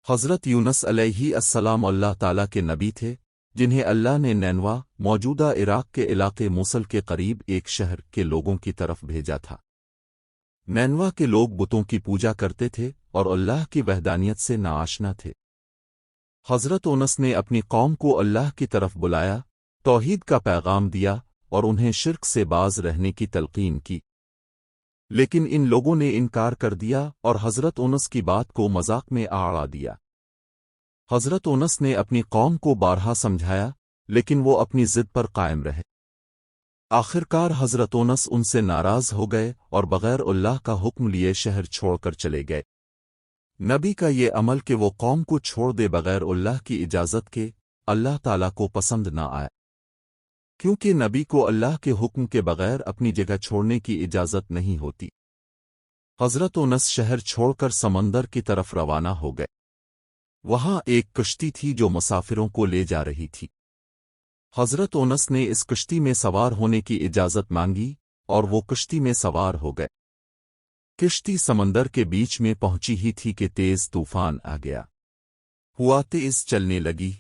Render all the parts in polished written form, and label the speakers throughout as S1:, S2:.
S1: حضرت یونس علیہ السلام اللہ تعالیٰ کے نبی تھے، جنہیں اللہ نے نینوا موجودہ عراق کے علاقے موصل کے قریب ایک شہر کے لوگوں کی طرف بھیجا تھا۔ نینوا کے لوگ بتوں کی پوجا کرتے تھے اور اللہ کی وحدانیت سے ناآشنا تھے۔ حضرت یونس نے اپنی قوم کو اللہ کی طرف بلایا، توحید کا پیغام دیا اور انہیں شرک سے باز رہنے کی تلقین کی، لیکن ان لوگوں نے انکار کر دیا اور حضرت یونس کی بات کو مذاق میں اڑا دیا۔ حضرت یونس نے اپنی قوم کو بارہا سمجھایا، لیکن وہ اپنی ضد پر قائم رہے۔ آخرکار حضرت یونس ان سے ناراض ہو گئے اور بغیر اللہ کا حکم لیے شہر چھوڑ کر چلے گئے۔ نبی کا یہ عمل کہ وہ قوم کو چھوڑ دے بغیر اللہ کی اجازت کے، اللہ تعالیٰ کو پسند نہ آیا، کیونکہ نبی کو اللہ کے حکم کے بغیر اپنی جگہ چھوڑنے کی اجازت نہیں ہوتی۔ حضرت یونس شہر چھوڑ کر سمندر کی طرف روانہ ہو گئے۔ وہاں ایک کشتی تھی جو مسافروں کو لے جا رہی تھی۔ حضرت یونس نے اس کشتی میں سوار ہونے کی اجازت مانگی اور وہ کشتی میں سوار ہو گئے۔ کشتی سمندر کے بیچ میں پہنچی ہی تھی کہ تیز طوفان آ گیا، ہوا تیز چلنے لگی،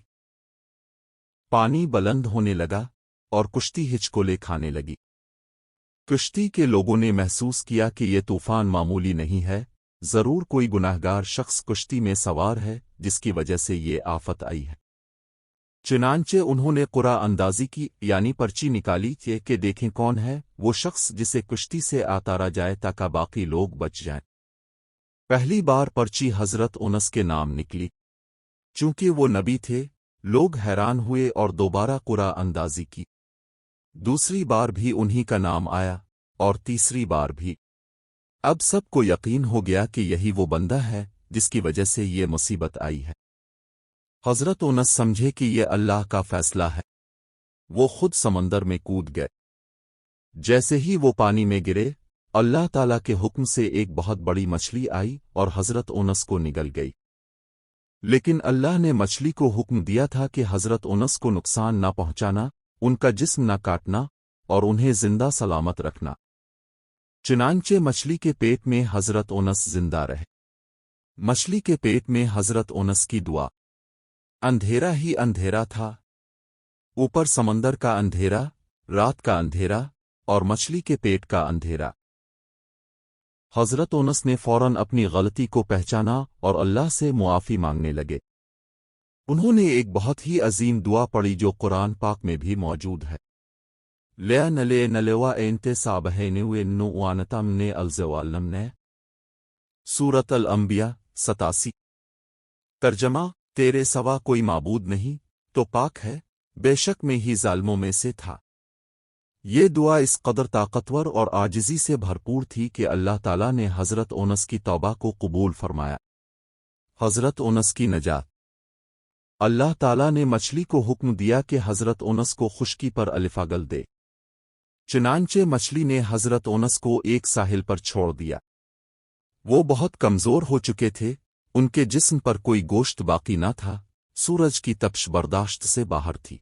S1: پانی بلند ہونے لگا اور کشتی ہچکولے کھانے لگی۔ کشتی کے لوگوں نے محسوس کیا کہ یہ طوفان معمولی نہیں ہے، ضرور کوئی گناہگار شخص کشتی میں سوار ہے جس کی وجہ سے یہ آفت آئی ہے۔ چنانچہ انہوں نے قرعہ اندازی کی، یعنی پرچی نکالی تھی کہ دیکھیں کون ہے وہ شخص جسے کشتی سے اتارا جائے تاکہ باقی لوگ بچ جائیں۔ پہلی بار پرچی حضرت یونس کے نام نکلی۔ چونکہ وہ نبی تھے، لوگ حیران ہوئے اور دوبارہ قرعہ اندازی کی۔ دوسری بار بھی انہی کا نام آیا اور تیسری بار بھی۔ اب سب کو یقین ہو گیا کہ یہی وہ بندہ ہے جس کی وجہ سے یہ مصیبت آئی ہے۔ حضرت یونس سمجھے کہ یہ اللہ کا فیصلہ ہے، وہ خود سمندر میں کود گئے۔ جیسے ہی وہ پانی میں گرے، اللہ تعالیٰ کے حکم سے ایک بہت بڑی مچھلی آئی اور حضرت یونس کو نگل گئی۔ لیکن اللہ نے مچھلی کو حکم دیا تھا کہ حضرت یونس کو نقصان نہ پہنچانا، ان کا جسم نہ کاٹنا اور انہیں زندہ سلامت رکھنا۔ چنانچہ مچھلی کے پیٹ میں حضرت یونس زندہ رہے۔ مچھلی کے پیٹ میں حضرت یونس کی دعا۔ اندھیرا ہی اندھیرا تھا، اوپر سمندر کا اندھیرا، رات کا اندھیرا اور مچھلی کے پیٹ کا اندھیرا۔ حضرت یونس نے فوراً اپنی غلطی کو پہچانا اور اللہ سے معافی مانگنے لگے۔ انہوں نے ایک بہت ہی عظیم دعا پڑھی جو قرآن پاک میں بھی موجود ہے۔ لیا نلے نلوا اینتے صابہینوے نوانتم نے الزوالم نے۔ سورۃ الانبیاء 87۔ ترجمہ: تیرے سوا کوئی معبود نہیں تو پاک ہے، بے شک میں ہی ظالموں میں سے تھا۔ یہ دعا اس قدر طاقتور اور عاجزی سے بھرپور تھی کہ اللہ تعالیٰ نے حضرت یونس کی توبہ کو قبول فرمایا۔ حضرت یونس کی نجات۔ اللہ تعالیٰ نے مچھلی کو حکم دیا کہ حضرت یونس کو خشکی پر الفاگل دے۔ چنانچہ مچھلی نے حضرت یونس کو ایک ساحل پر چھوڑ دیا۔ وہ بہت کمزور ہو چکے تھے، ان کے جسم پر کوئی گوشت باقی نہ تھا، سورج کی تپش برداشت سے باہر تھی۔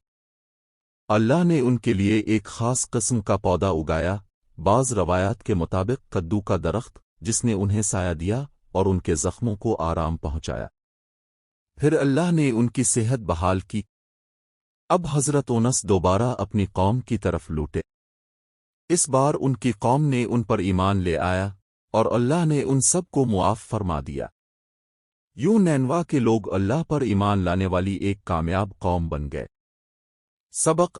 S1: اللہ نے ان کے لیے ایک خاص قسم کا پودا اگایا، بعض روایات کے مطابق کدو کا درخت، جس نے انہیں سایہ دیا اور ان کے زخموں کو آرام پہنچایا۔ پھر اللہ نے ان کی صحت بحال کی۔ اب حضرت یونس دوبارہ اپنی قوم کی طرف لوٹے۔ اس بار ان کی قوم نے ان پر ایمان لے آیا اور اللہ نے ان سب کو معاف فرما دیا۔ یوں نینوا کے لوگ اللہ پر ایمان لانے والی ایک کامیاب قوم بن گئے۔ سبق: